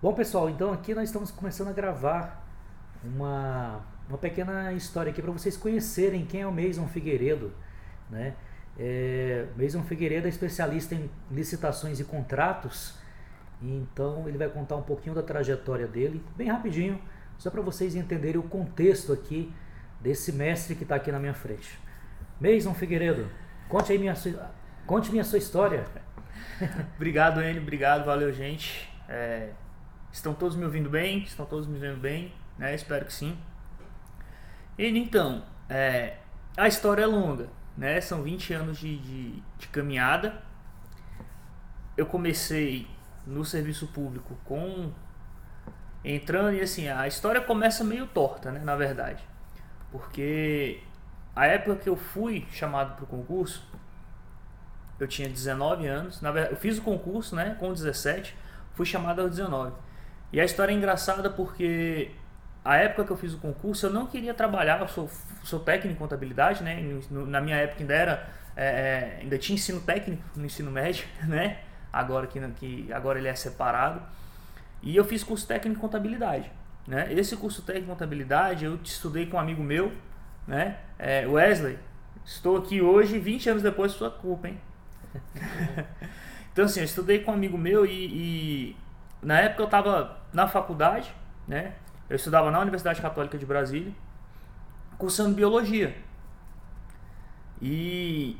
Bom, pessoal, então aqui nós estamos começando a gravar uma pequena história aqui para vocês conhecerem quem é o Meison Figueiredo, né? Meison Figueiredo é especialista em licitações e contratos, então ele vai contar um pouquinho da trajetória dele, bem rapidinho, só para vocês entenderem o contexto aqui desse mestre que está aqui na minha frente. Meison Figueiredo, conte-me a sua história. Obrigado, Enio. Obrigado, valeu, gente. Estão todos me ouvindo bem? Estão todos me vendo bem? Espero que sim. Enio, então, a história é longa, né? São 20 anos de caminhada. Eu comecei no serviço público entrando e assim, a história começa meio torta, né? Na verdade. Porque a época que eu fui chamado para o concurso, eu tinha 19 anos. Na verdade, eu fiz o concurso, né, com 17, fui chamado aos 19. E a história é engraçada porque a época que eu fiz o concurso, eu não queria trabalhar, eu sou técnico em contabilidade, né? Na minha época ainda tinha ensino técnico no ensino médio, né? Agora agora ele é separado. E eu fiz curso técnico em contabilidade, né? Esse curso técnico em contabilidade eu estudei com um amigo meu, né? Wesley. Estou aqui hoje, 20 anos depois, por sua culpa, hein? Então assim, eu estudei com um amigo meu e na época eu estava na faculdade, né? Eu estudava na Universidade Católica de Brasília, cursando biologia. E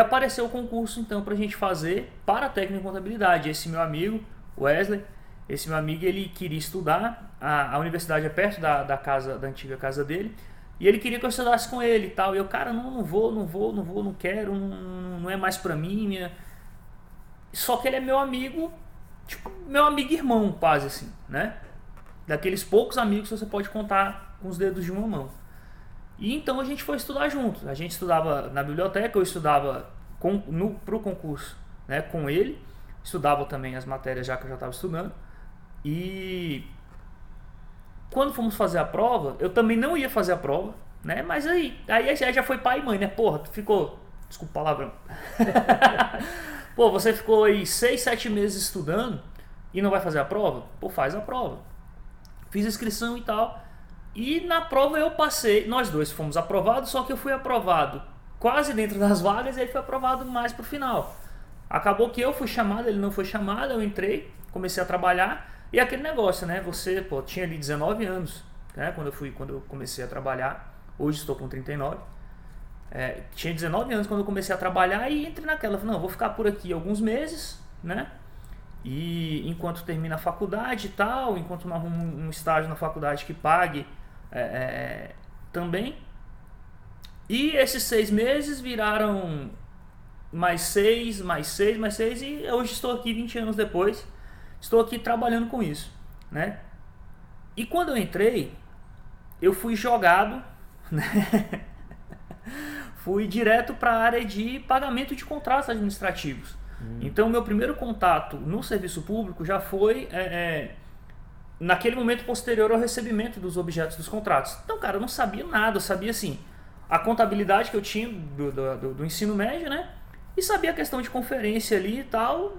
apareceu o concurso então pra gente fazer para técnico em contabilidade. Esse meu amigo, Wesley, ele queria estudar, a universidade é perto da antiga casa dele, e ele queria que eu estudasse com ele e tal. E eu, cara, não vou, não quero, não é mais pra mim. Só que ele é meu amigo, tipo, meu amigo irmão, quase assim, né? Daqueles poucos amigos que você pode contar com os dedos de uma mão. E então a gente foi estudar junto. A gente estudava na biblioteca, eu estudava pro concurso, né, com ele. Estudava também as matérias já que eu já estava estudando. E quando fomos fazer a prova, eu também não ia fazer a prova, né? Mas aí já foi pai e mãe, né? Porra, tu ficou... Desculpa o palavrão. Pô, você ficou aí 6, 7 meses estudando e não vai fazer a prova? Pô, faz a prova. Fiz a inscrição e tal. E na prova eu passei. Nós dois fomos aprovados, só que eu fui aprovado quase dentro das vagas e ele foi aprovado mais pro final. Acabou que eu fui chamado, ele não foi chamado, eu entrei, comecei a trabalhar. E aquele negócio, né? Você, pô, tinha ali 19 anos, né? Quando eu comecei a trabalhar. Hoje estou com 39. Tinha 19 anos quando eu comecei a trabalhar e entrei naquela. Falei, não, vou ficar por aqui alguns meses, né? E enquanto termina a faculdade e tal, enquanto não arrumo um estágio na faculdade que pague também. E esses 6 meses viraram mais 6, e hoje estou aqui 20 anos depois. Estou aqui trabalhando com isso, né? E quando eu entrei, eu fui jogado, né? Fui direto para a área de pagamento de contratos administrativos. Então, meu primeiro contato no serviço público já foi naquele momento posterior ao recebimento dos objetos dos contratos. Então, cara, eu não sabia nada, eu sabia assim, a contabilidade que eu tinha do ensino médio, né? E sabia a questão de conferência ali e tal,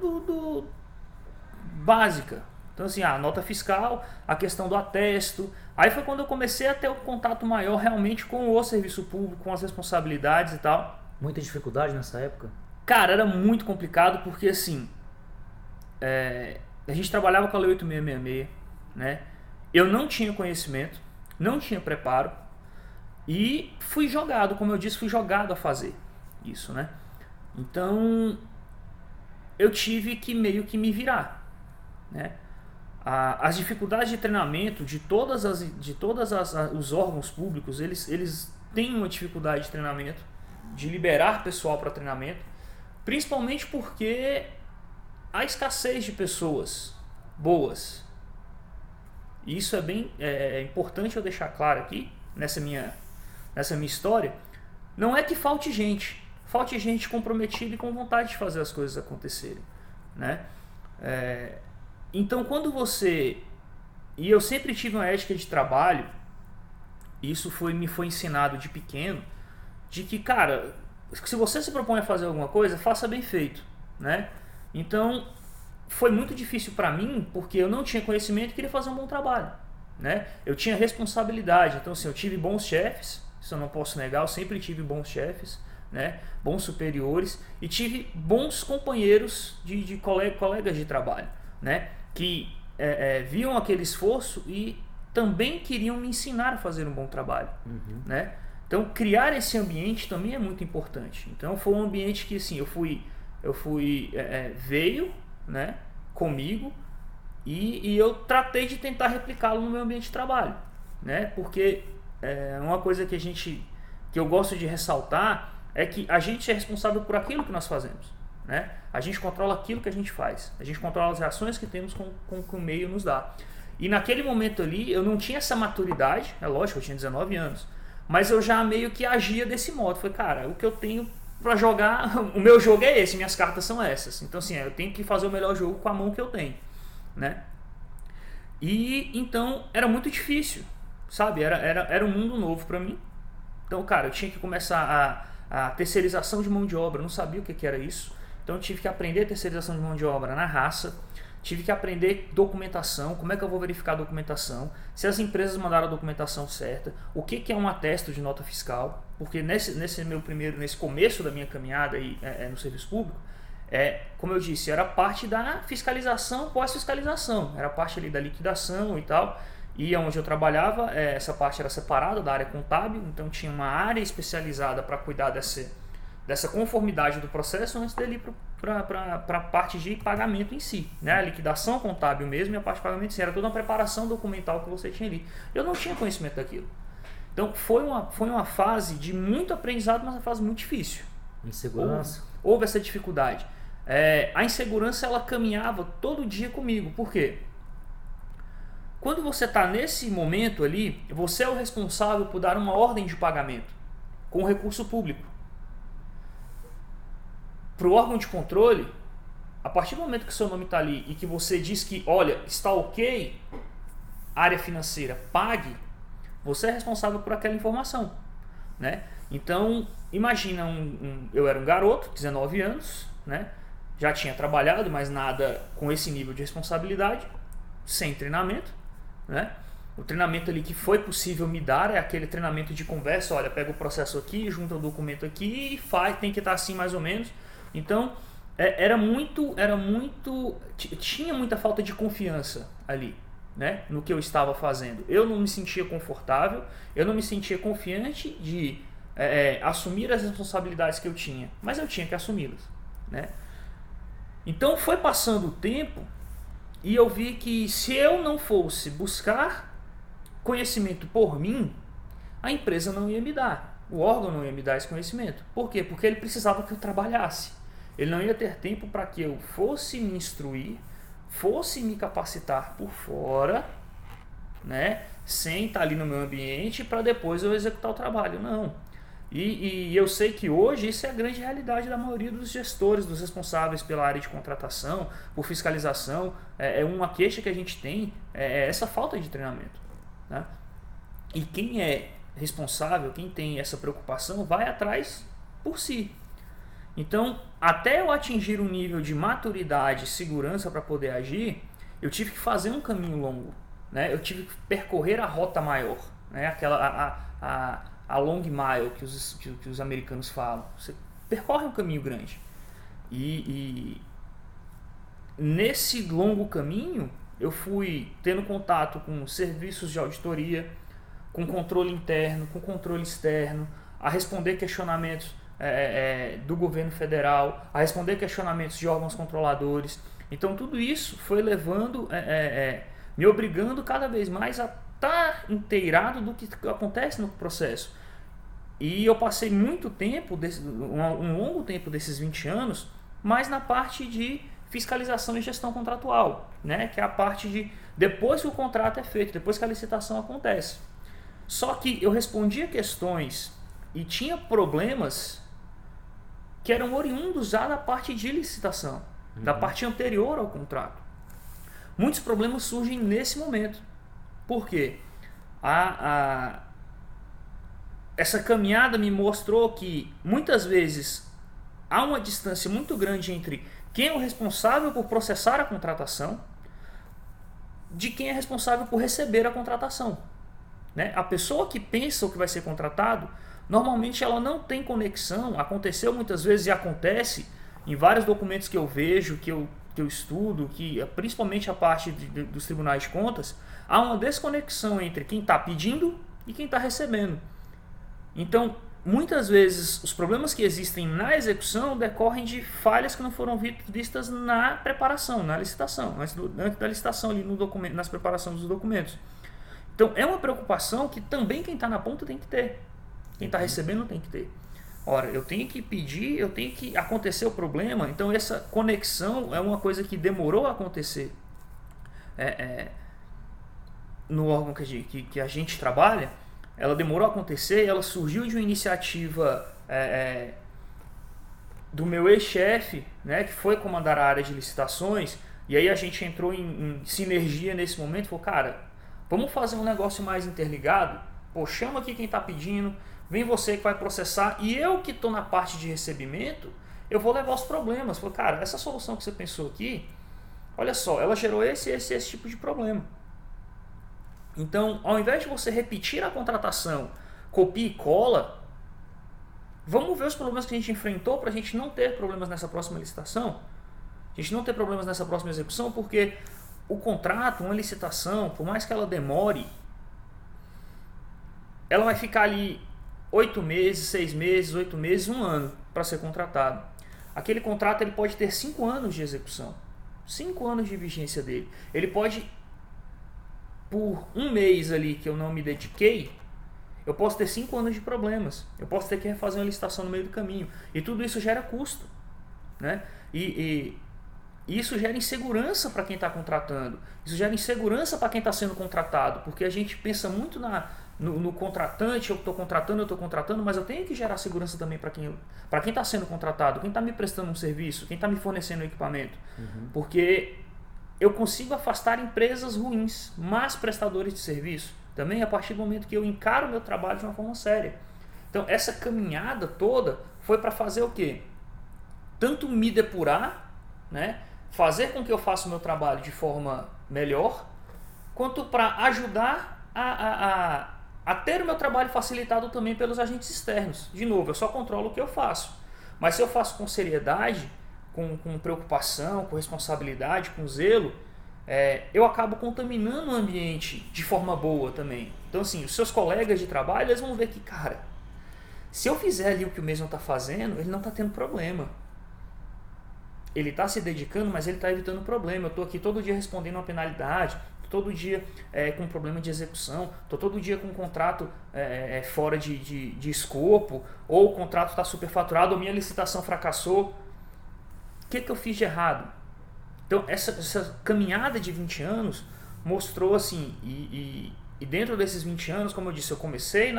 básica. Então assim, a nota fiscal, a questão do atesto. Aí foi quando eu comecei a ter um contato maior realmente com o serviço público, com as responsabilidades e tal. Muita dificuldade nessa época? Cara, era muito complicado porque assim, a gente trabalhava com a Lei 8666, né? Eu não tinha conhecimento, não tinha preparo e fui jogado, como eu disse, fui jogado a fazer isso, né? Então eu tive que meio que me virar, né? As dificuldades de treinamento de todos os órgãos públicos, eles têm uma dificuldade de treinamento, de liberar pessoal para treinamento, principalmente porque a escassez de pessoas boas. E isso é bem importante eu deixar claro aqui nessa minha história. Não é que falte gente comprometida e com vontade de fazer as coisas acontecerem, né? Então, quando e eu sempre tive uma ética de trabalho, isso me foi ensinado de pequeno, de que, cara, se você se propõe a fazer alguma coisa, faça bem feito, né? Então, foi muito difícil para mim, porque eu não tinha conhecimento e queria fazer um bom trabalho, né? Eu tinha responsabilidade, então assim, eu tive bons chefes, isso eu não posso negar, eu sempre tive bons chefes, né? Bons superiores, e tive bons companheiros de colegas de trabalho, né? Que viam aquele esforço e também queriam me ensinar a fazer um bom trabalho, né? Então criar esse ambiente também é muito importante. Então foi um ambiente que assim, veio, né, comigo, e eu tratei de tentar replicá-lo no meu ambiente de trabalho, né? Porque uma coisa que eu gosto de ressaltar é que a gente é responsável por aquilo que nós fazemos, né? A gente controla aquilo que a gente faz, a gente controla as reações que temos com o que o meio nos dá. E naquele momento ali eu não tinha essa maturidade, é lógico, eu tinha 19 anos, mas eu já meio que agia desse modo. Falei, cara, o que eu tenho para jogar, o meu jogo é esse, minhas cartas são essas. Então assim, eu tenho que fazer o melhor jogo com a mão que eu tenho, né? E então era muito difícil, sabe? Era um mundo novo para mim. Então, cara, eu tinha que começar a terceirização de mão de obra, eu não sabia o que era isso. Então eu tive que aprender a terceirização de mão de obra na raça, tive que aprender documentação, como é que eu vou verificar a documentação, se as empresas mandaram a documentação certa, o que é um atesto de nota fiscal, porque nesse começo da minha caminhada aí, no serviço público, como eu disse, era parte da fiscalização, pós-fiscalização, era parte ali da liquidação e tal. E onde eu trabalhava, essa parte era separada da área contábil, então tinha uma área especializada para cuidar dessa conformidade do processo antes dele ir para a parte de pagamento em si, né? A liquidação contábil mesmo e a parte de pagamento em si, era toda uma preparação documental que você tinha ali. Eu não tinha conhecimento daquilo. Então foi uma fase de muito aprendizado, mas uma fase muito difícil. Insegurança. Houve essa dificuldade. A insegurança ela caminhava todo dia comigo. Por quê? Quando você está nesse momento ali, você é o responsável por dar uma ordem de pagamento com recurso público. Para o órgão de controle, a partir do momento que seu nome está ali e que você diz que, olha, está ok, área financeira, pague, você é responsável por aquela informação, né? Então, imagina, eu era um garoto, 19 anos, né? Já tinha trabalhado, mas nada com esse nível de responsabilidade, sem treinamento, né? O treinamento ali que foi possível me dar é aquele treinamento de conversa, olha, pega o processo aqui, junta o documento aqui e faz, tem que estar assim mais ou menos. Então, tinha muita falta de confiança ali, né, no que eu estava fazendo. Eu não me sentia confortável, eu não me sentia confiante de assumir as responsabilidades que eu tinha, mas eu tinha que assumi-las, né? Então foi passando o tempo e eu vi que se eu não fosse buscar conhecimento por mim, a empresa não ia me dar, o órgão não ia me dar esse conhecimento. Por quê? Porque ele precisava que eu trabalhasse. Ele não ia ter tempo para que eu fosse me instruir, fosse me capacitar por fora, né, sem estar ali no meu ambiente para depois eu executar o trabalho. Não. E eu sei que hoje isso é a grande realidade da maioria dos gestores, dos responsáveis pela área de contratação, por fiscalização. Uma queixa que a gente tem é essa falta de treinamento, né? E quem é responsável, quem tem essa preocupação, vai atrás por si. Então, até eu atingir um nível de maturidade e segurança para poder agir, eu tive que fazer um caminho longo, né? Eu tive que percorrer a rota maior, né? A long mile que os americanos falam. Você percorre um caminho grande. E nesse longo caminho, eu fui tendo contato com serviços de auditoria, com controle interno, com controle externo, a responder questionamentos do governo federal, a responder questionamentos de órgãos controladores. Então tudo isso foi levando, me obrigando cada vez mais a estar inteirado do que acontece no processo. E eu passei muito tempo, um longo tempo desses 20 anos, mais na parte de fiscalização e gestão contratual, né? Que é a parte de depois que o contrato é feito, depois que a licitação acontece. Só que eu respondia questões e tinha problemas que eram oriundos já da parte de licitação, da parte anterior ao contrato. Muitos problemas surgem nesse momento. Por quê? Essa caminhada me mostrou que muitas vezes há uma distância muito grande entre quem é o responsável por processar a contratação, de quem é responsável por receber a contratação. Né? A pessoa que pensa o que vai ser contratado, normalmente ela não tem conexão, aconteceu muitas vezes e acontece em vários documentos que eu vejo, que eu estudo, que principalmente a parte dos tribunais de contas, há uma desconexão entre quem está pedindo e quem está recebendo. Então, muitas vezes, os problemas que existem na execução decorrem de falhas que não foram vistas na preparação, na licitação, antes da licitação, ali no documento, nas preparações dos documentos. Então, é uma preocupação que também quem está na ponta tem que ter. Quem está recebendo tem que ter. Ora, eu tenho que pedir, eu tenho que acontecer o problema. Então, essa conexão é uma coisa que demorou a acontecer no órgão que a gente trabalha. Ela demorou a acontecer, ela surgiu de uma iniciativa do meu ex-chefe, né, que foi comandar a área de licitações, e aí a gente entrou em sinergia nesse momento, falou, cara, vamos fazer um negócio mais interligado? Pô, chama aqui quem está pedindo, vem você que vai processar, e eu que estou na parte de recebimento, eu vou levar os problemas. Falei, cara, essa solução que você pensou aqui, olha só, ela gerou esse tipo de problema. Então, ao invés de você repetir a contratação, copia e cola, vamos ver os problemas que a gente enfrentou para a gente não ter problemas nessa próxima licitação. A gente não ter problemas nessa próxima execução, porque o contrato, uma licitação, por mais que ela demore, ela vai ficar ali 8 meses, 6 meses, 8 meses, 1 ano para ser contratado. Aquele contrato ele pode ter 5 anos de execução, 5 anos de vigência dele. Ele pode, por 1 mês ali que eu não me dediquei, eu posso ter 5 anos de problemas. Eu posso ter que refazer uma licitação no meio do caminho. E tudo isso gera custo, né? E isso gera insegurança para quem está contratando. Isso gera insegurança para quem está sendo contratado. Porque a gente pensa muito no contratante, eu estou contratando, mas eu tenho que gerar segurança também para quem está sendo contratado, quem está me prestando um serviço, quem está me fornecendo um equipamento. Porque eu consigo afastar empresas ruins, mas prestadores de serviço. Também a partir do momento que eu encaro o meu trabalho de uma forma séria. Então essa caminhada toda foi para fazer o quê? Tanto me depurar, né? Fazer com que eu faça o meu trabalho de forma melhor, quanto para ajudar a ter o meu trabalho facilitado também pelos agentes externos. De novo, eu só controlo o que eu faço. Mas se eu faço com seriedade, com preocupação, com responsabilidade, com zelo, eu acabo contaminando o ambiente de forma boa também. Então, assim, os seus colegas de trabalho, eles vão ver que, cara, se eu fizer ali o que o mesmo está fazendo, ele não está tendo problema. Ele está se dedicando, mas ele está evitando problema. Eu estou aqui todo dia respondendo uma penalidade, todo dia com problema de execução, estou todo dia com um contrato fora de escopo, ou o contrato está superfaturado, ou minha licitação fracassou. O que eu fiz de errado? Então, essa caminhada de 20 anos mostrou assim, e dentro desses 20 anos, como eu disse, eu comecei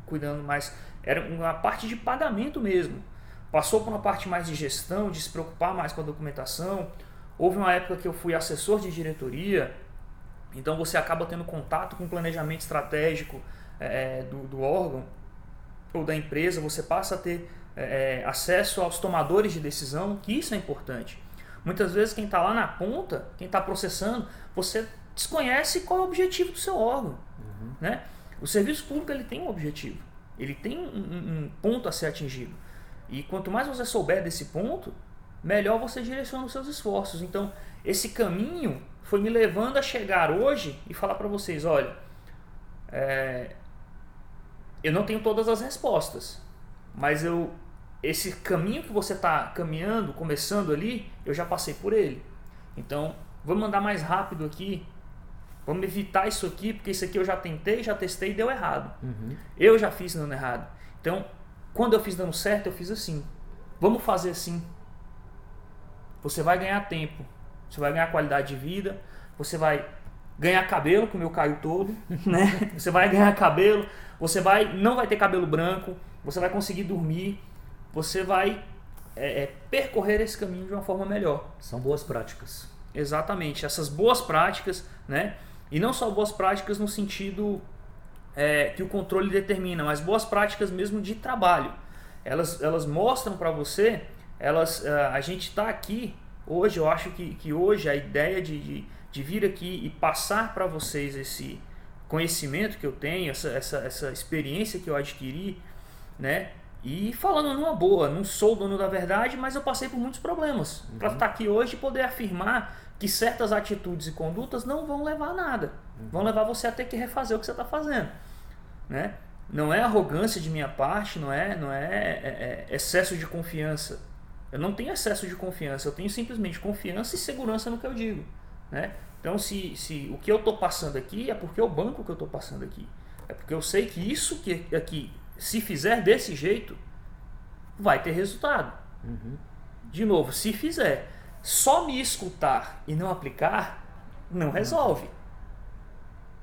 cuidando mais, era uma parte de pagamento mesmo. Passou por uma parte mais de gestão, de se preocupar mais com a documentação. Houve uma época que eu fui assessor de diretoria, então você acaba tendo contato com o planejamento estratégico do órgão ou da empresa, você passa a ter acesso aos tomadores de decisão, que isso é importante. Muitas vezes quem está lá na ponta, quem está processando, você desconhece qual é o objetivo do seu órgão. Né? O serviço público ele tem um objetivo, ele tem um ponto a ser atingido. E quanto mais você souber desse ponto, melhor você direciona os seus esforços. Então, esse caminho foi me levando a chegar hoje e falar para vocês, olha, eu não tenho todas as respostas, mas esse caminho que você está caminhando, começando ali, eu já passei por ele. Então, vamos andar mais rápido aqui, vamos evitar isso aqui, porque isso aqui eu já tentei, já testei e deu errado. Eu já fiz dando errado. Então, quando eu fiz dando certo, eu fiz assim. Vamos fazer assim. Você vai ganhar tempo, você vai ganhar qualidade de vida, você vai ganhar cabelo, que o meu caiu todo, né? Você vai ganhar cabelo, você não vai ter cabelo branco, você vai conseguir dormir, você vai percorrer esse caminho de uma forma melhor. São boas práticas. Exatamente, essas boas práticas, né? E não só boas práticas no sentido que o controle determina, mas boas práticas mesmo de trabalho. Elas mostram para você, a gente está aqui Hoje eu acho que hoje a ideia de vir aqui e passar para vocês esse conhecimento que eu tenho, essa experiência que eu adquiri, né? E falando numa boa, não sou dono da verdade, mas eu passei por muitos problemas para estar aqui hoje e poder afirmar que certas atitudes e condutas não vão levar a nada, vão levar você a ter que refazer o que você está fazendo, né? Não é arrogância de minha parte, não é excesso de confiança. Eu não tenho excesso de confiança, eu tenho simplesmente confiança e segurança no que eu digo, né? Então, se o que eu estou passando aqui é porque eu banco o que eu estou passando aqui. É porque eu sei que isso que aqui, se fizer desse jeito, vai ter resultado. De novo, se fizer, só me escutar e não aplicar, não resolve.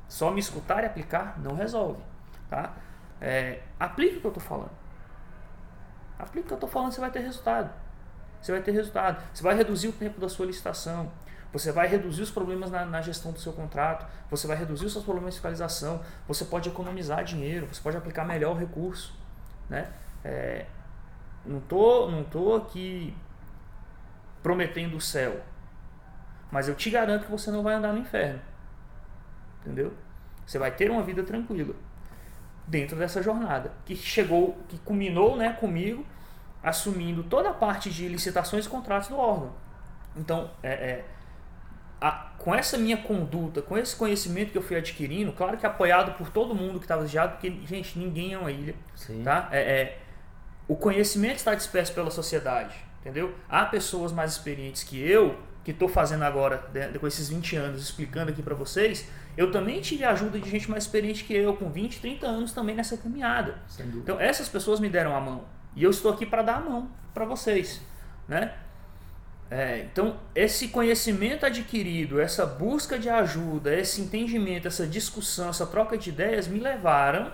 Só me escutar e aplicar não resolve. Tá? Aplique o que eu estou falando. Aplique o que eu estou falando, você vai ter resultado. Você vai ter resultado. Você vai reduzir o tempo da sua licitação. Você vai reduzir os problemas na gestão do seu contrato. Você vai reduzir os seus problemas de fiscalização. Você pode economizar dinheiro. Você pode aplicar melhor o recurso. Né? Não tô aqui prometendo o céu. Mas eu te garanto que você não vai andar no inferno. Entendeu? Você vai ter uma vida tranquila dentro dessa jornada. Que culminou, né, comigo, assumindo toda a parte de licitações e contratos do órgão. Então, com essa minha conduta, com esse conhecimento que eu fui adquirindo, claro que apoiado por todo mundo que estava vigiado, porque, gente, ninguém é uma ilha. Sim. Tá? O conhecimento está disperso pela sociedade, entendeu? Há pessoas mais experientes que eu, que estou fazendo agora, com esses 20 anos, explicando aqui para vocês, eu também tive a ajuda de gente mais experiente que eu, com 20, 30 anos também nessa caminhada. Então, essas pessoas me deram a mão. E eu estou aqui para dar a mão para vocês, né? Então, esse conhecimento adquirido, essa busca de ajuda, esse entendimento, essa discussão, essa troca de ideias me levaram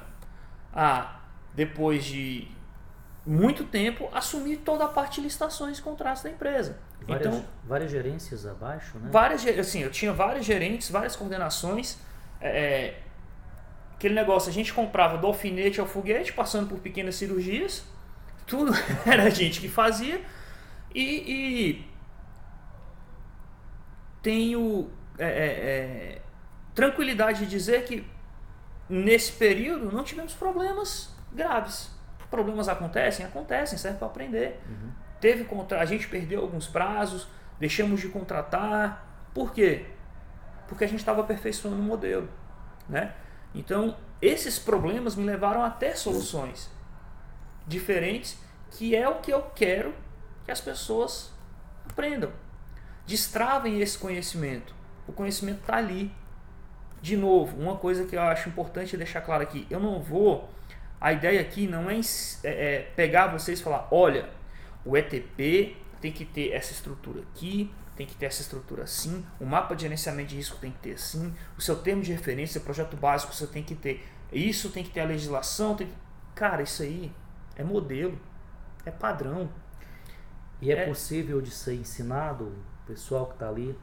a, depois de muito tempo, assumir toda a parte de licitações e contratos da empresa. Várias gerências abaixo, né? Eu tinha vários gerentes, várias coordenações. Aquele negócio, a gente comprava do alfinete ao foguete, passando por pequenas cirurgias. Tudo era a gente que fazia. E tenho tranquilidade de dizer que nesse período não tivemos problemas graves. Problemas acontecem, serve para aprender. A gente perdeu alguns prazos, deixamos de contratar. Por quê? Porque a gente estava aperfeiçoando o modelo, né? Então, esses problemas me levaram a ter soluções diferentes, que é o que eu quero que as pessoas aprendam. Destravem esse conhecimento. O conhecimento está ali. De novo, uma coisa que eu acho importante deixar claro aqui, a ideia aqui não é pegar vocês e falar, olha, o ETP tem que ter essa estrutura aqui, tem que ter essa estrutura assim, o mapa de gerenciamento de risco tem que ter assim, o seu termo de referência, projeto básico, você tem que ter isso, tem que ter a legislação. Cara, isso aí é modelo, é padrão. E é possível de ser ensinado, o pessoal que está ali,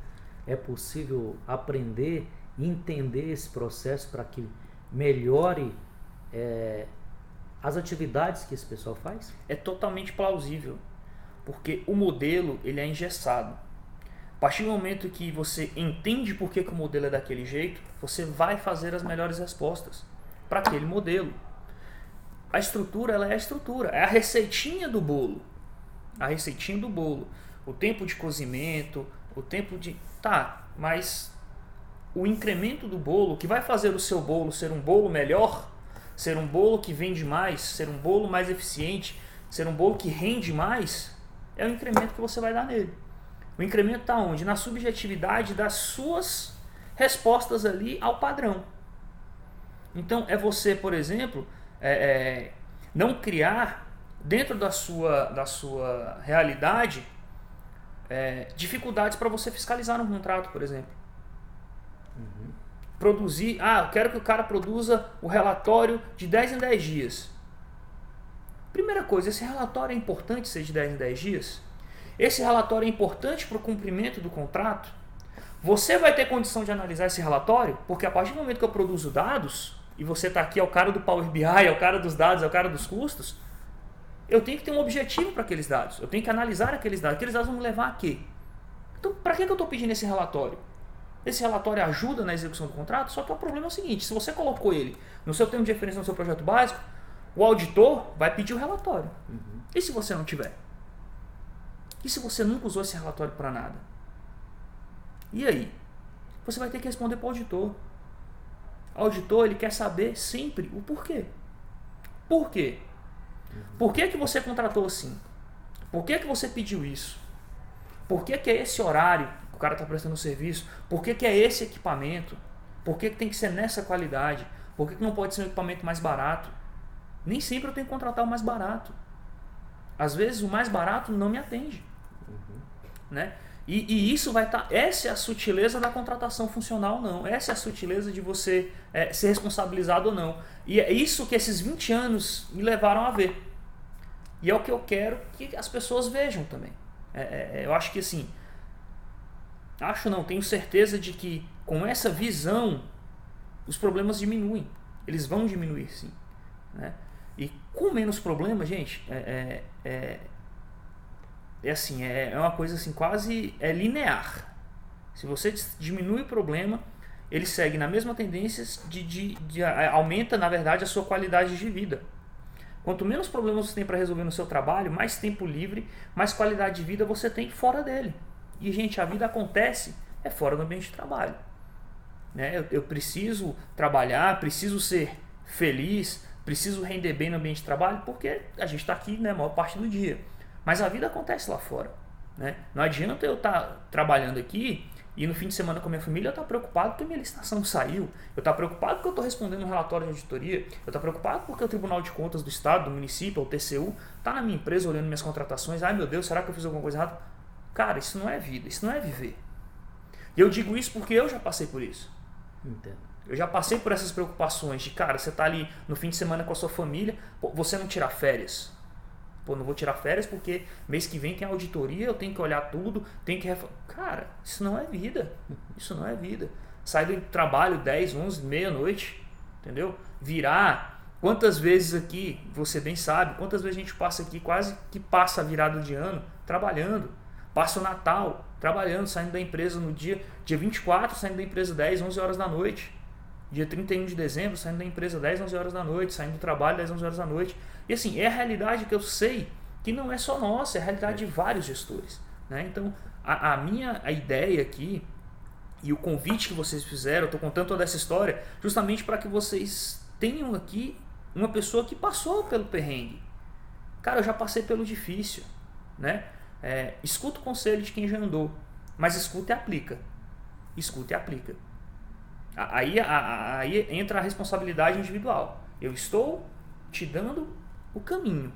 é possível aprender e entender esse processo para que melhore as atividades que esse pessoal faz? É totalmente plausível, porque o modelo ele é engessado. A partir do momento que você entende por que o modelo é daquele jeito, você vai fazer as melhores respostas para aquele modelo. A estrutura, ela é a estrutura, é a receitinha do bolo. A receitinha do bolo. O tempo de cozimento, o tempo de... Tá, mas o incremento do bolo, que vai fazer o seu bolo ser um bolo melhor, ser um bolo que vende mais, ser um bolo mais eficiente, ser um bolo que rende mais, é o incremento que você vai dar nele. O incremento está onde? Na subjetividade das suas respostas ali ao padrão. Então, é você, por exemplo, não criar dentro da sua realidade dificuldades para você fiscalizar um contrato, por exemplo. Produzir, eu quero que o cara produza o relatório de 10 em 10 dias. Primeira coisa, esse relatório é importante ser de 10 em 10 dias? Esse relatório é importante para o cumprimento do contrato? Você vai ter condição de analisar esse relatório? Porque a partir do momento que eu produzo dados, e você está aqui, é o cara do Power BI, é o cara dos dados, é o cara dos custos, eu tenho que ter um objetivo para aqueles dados. Eu tenho que analisar aqueles dados. Aqueles dados vão me levar a quê? Então, para que eu estou pedindo esse relatório? Esse relatório ajuda na execução do contrato, só que o problema é o seguinte, se você colocou ele no seu termo de referência no seu projeto básico, o auditor vai pedir o relatório. E se você não tiver? E se você nunca usou esse relatório para nada? E aí? Você vai ter que responder para o auditor. O auditor, ele quer saber sempre o porquê. Por quê? Por que que você contratou assim? Por que que você pediu isso? Por que que é esse horário que o cara está prestando o serviço? Por que que é esse equipamento? Por que que tem que ser nessa qualidade? Por que que não pode ser um equipamento mais barato? Nem sempre eu tenho que contratar o mais barato. Às vezes o mais barato não me atende. Né? E isso vai estar... Essa é a sutileza da contratação funcional, não. Essa é a sutileza de você ser responsabilizado ou não. E é isso que esses 20 anos me levaram a ver. E é o que eu quero que as pessoas vejam também. Eu acho que assim... Tenho certeza de que com essa visão os problemas diminuem. Eles vão diminuir, sim. Né? E com menos problema, gente, é uma coisa assim, quase linear. Se você diminui o problema, ele segue na mesma tendência aumenta, na verdade, a sua qualidade de vida. Quanto menos problemas você tem para resolver no seu trabalho, mais tempo livre, mais qualidade de vida você tem fora dele. E, gente, a vida acontece fora do ambiente de trabalho. Né? Eu preciso trabalhar, preciso ser feliz, preciso render bem no ambiente de trabalho, porque a gente está aqui, né, a maior parte do dia. Mas a vida acontece lá fora. Né? Não adianta eu estar trabalhando aqui e no fim de semana com a minha família eu estar preocupado porque minha licitação saiu, eu estar preocupado porque eu estou respondendo um relatório de auditoria, eu estar preocupado porque o Tribunal de Contas do Estado, do município, o TCU, está na minha empresa olhando minhas contratações. Ai meu Deus, será que eu fiz alguma coisa errada? Cara, isso não é vida, isso não é viver. E eu digo isso porque eu já passei por isso. Entendo. Eu já passei por essas preocupações de, cara, você tá ali no fim de semana com a sua família, você não tirar férias. Não vou tirar férias porque mês que vem tem auditoria, eu tenho que olhar tudo, tenho que... Cara, isso não é vida. Isso não é vida. Sai do trabalho 10, 11, meia-noite, entendeu? Virar. Quantas vezes aqui, você bem sabe, quantas vezes a gente passa aqui, quase que passa a virada de ano, trabalhando. Passa o Natal, trabalhando, saindo da empresa no dia 24, saindo da empresa 10, 11 horas da noite. Dia 31 de dezembro, saindo da empresa 10, 11 horas da noite, saindo do trabalho 10, 11 horas da noite. E assim, é a realidade que eu sei que não é só nossa, é a realidade de vários gestores. Né? Então, a ideia aqui e o convite que vocês fizeram, eu estou contando toda essa história justamente para que vocês tenham aqui uma pessoa que passou pelo perrengue. Cara, eu já passei pelo difícil. Né? Escuta o conselho de quem já andou, mas escuta e aplica. Escuta e aplica. Aí entra a responsabilidade individual. Eu estou te dando o caminho.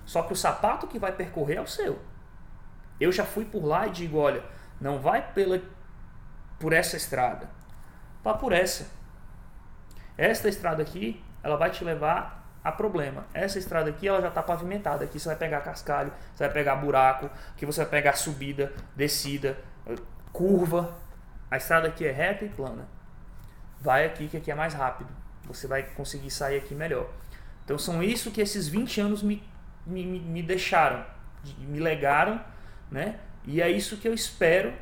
Só que o sapato que vai percorrer é o seu. Eu já fui por lá e digo, olha, não vai por essa estrada. Vá por essa. Esta estrada aqui, ela vai te levar a problema. Essa estrada aqui, ela já está pavimentada. Aqui você vai pegar cascalho, você vai pegar buraco, aqui você vai pegar subida, descida, curva. A estrada aqui é reta e plana. Vai aqui, que aqui é mais rápido. Você vai conseguir sair aqui melhor. Então são isso que esses 20 anos me deixaram, me legaram, né? E é isso que eu espero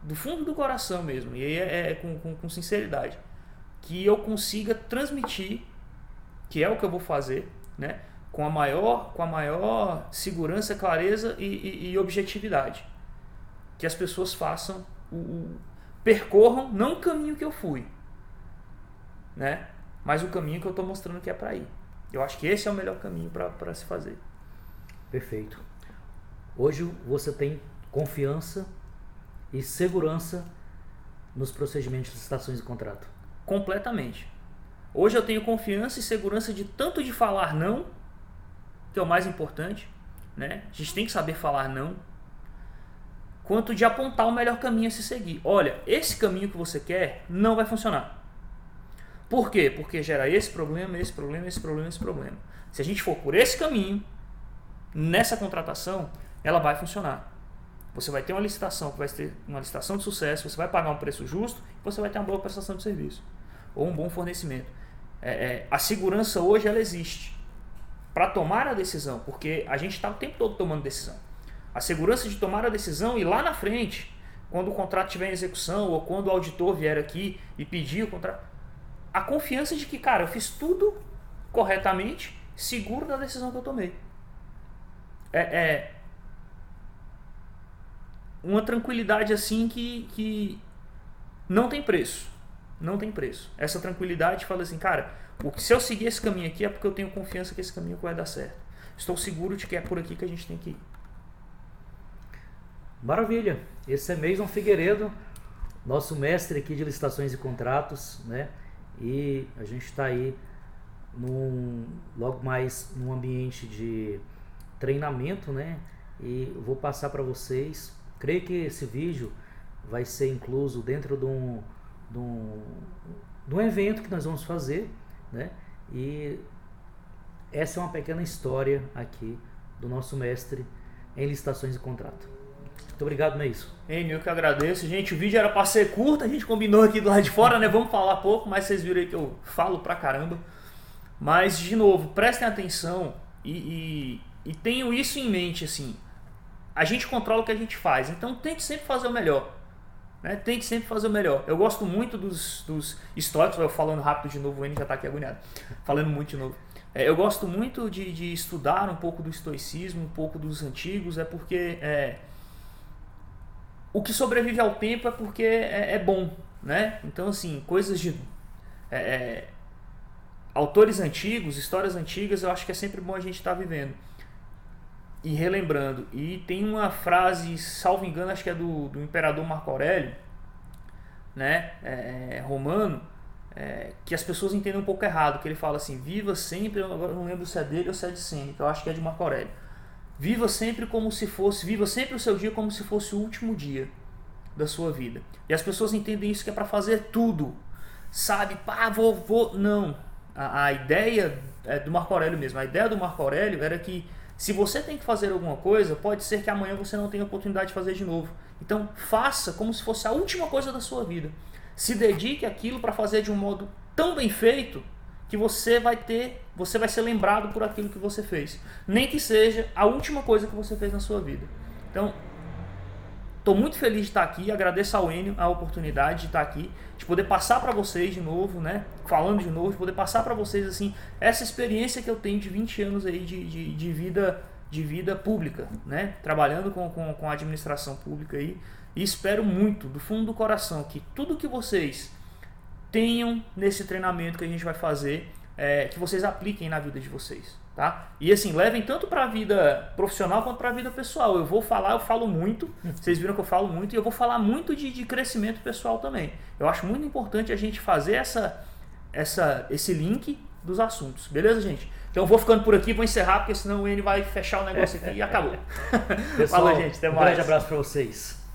do fundo do coração mesmo, e aí com sinceridade, que eu consiga transmitir, que é o que eu vou fazer, né? Com a maior segurança, clareza e objetividade. Que as pessoas façam, percorram não o caminho que eu fui, né? Mas o caminho que eu estou mostrando que é para ir. Eu acho que esse é o melhor caminho para se fazer. Perfeito. Hoje você tem confiança e segurança nos procedimentos de licitações e contrato? Completamente. Hoje eu tenho confiança e segurança de tanto de falar não, que é o mais importante, né? A gente tem que saber falar não, quanto de apontar o melhor caminho a se seguir. Olha, esse caminho que você quer não vai funcionar. Por quê? Porque gera esse problema, esse problema, esse problema, esse problema. Se a gente for por esse caminho, nessa contratação, ela vai funcionar. Você vai ter uma licitação que vai ter uma licitação de sucesso, você vai pagar um preço justo e você vai ter uma boa prestação de serviço. Ou um bom fornecimento. A segurança hoje ela existe para tomar a decisão, porque a gente está o tempo todo tomando decisão. A segurança de tomar a decisão e lá na frente, quando o contrato estiver em execução ou quando o auditor vier aqui e pedir o contrato, a confiança de que, cara, eu fiz tudo corretamente, seguro da decisão que eu tomei. É uma tranquilidade assim que não tem preço. Não tem preço. Essa tranquilidade fala assim, cara, se eu seguir esse caminho aqui é porque eu tenho confiança que esse caminho vai dar certo. Estou seguro de que é por aqui que a gente tem que ir. Maravilha. Esse é Meison Figueiredo, nosso mestre aqui de licitações e contratos, né? E a gente está aí logo mais num ambiente de treinamento, né? E eu vou passar para vocês. Creio que esse vídeo vai ser incluso dentro de um evento que nós vamos fazer, né? E essa é uma pequena história aqui do nosso mestre em licitações e contrato. Muito obrigado, Meison. Eu que agradeço. Gente, o vídeo era para ser curto, a gente combinou aqui do lado de fora, né? Vamos falar pouco, mas vocês viram aí que eu falo pra caramba. Mas, de novo, prestem atenção e tenham isso em mente, assim. A gente controla o que a gente faz, então tente sempre fazer o melhor. Né? Tente sempre fazer o melhor. Eu gosto muito dos estoicos, eu falando rápido de novo, o N já tá aqui agoniado. Falando muito de novo. Eu gosto muito de estudar um pouco do estoicismo, um pouco dos antigos, porque o que sobrevive ao tempo é porque é bom, né? Então, assim, coisas de autores antigos, histórias antigas, eu acho que é sempre bom a gente estar vivendo e relembrando. E tem uma frase, salvo engano, acho que é do imperador Marco Aurélio, né? Romano, que as pessoas entendem um pouco errado, que ele fala assim, viva sempre, agora eu não lembro se é dele ou se é de Sêneca, eu acho que é de Marco Aurélio. Viva sempre o seu dia como se fosse o último dia da sua vida. E as pessoas entendem isso que é para fazer tudo. Sabe? Pá, vou. Não. A ideia é do Marco Aurélio mesmo. A ideia do Marco Aurélio era que se você tem que fazer alguma coisa, pode ser que amanhã você não tenha oportunidade de fazer de novo. Então faça como se fosse a última coisa da sua vida. Se dedique àquilo para fazer de um modo tão bem feito que você vai ser lembrado por aquilo que você fez. Nem que seja a última coisa que você fez na sua vida. Então, estou muito feliz de estar aqui, agradeço ao Enio a oportunidade de estar aqui, de poder passar para vocês de novo, né? Falando de novo, de poder passar para vocês assim, essa experiência que eu tenho de 20 anos aí de vida pública, né? Trabalhando com a administração pública aí. E espero muito, do fundo do coração, que tudo que vocês tenham nesse treinamento que a gente vai fazer, que vocês apliquem na vida de vocês, tá? E assim, levem tanto para a vida profissional quanto para a vida pessoal. Eu falo muito, vocês viram que eu falo muito, e eu vou falar muito de crescimento pessoal também. Eu acho muito importante a gente fazer esse link dos assuntos, beleza, gente? Então eu vou ficando por aqui, vou encerrar, porque senão o N vai fechar o negócio aqui e acabou. Pessoal, Fala, gente, até mais. Um grande abraço para vocês.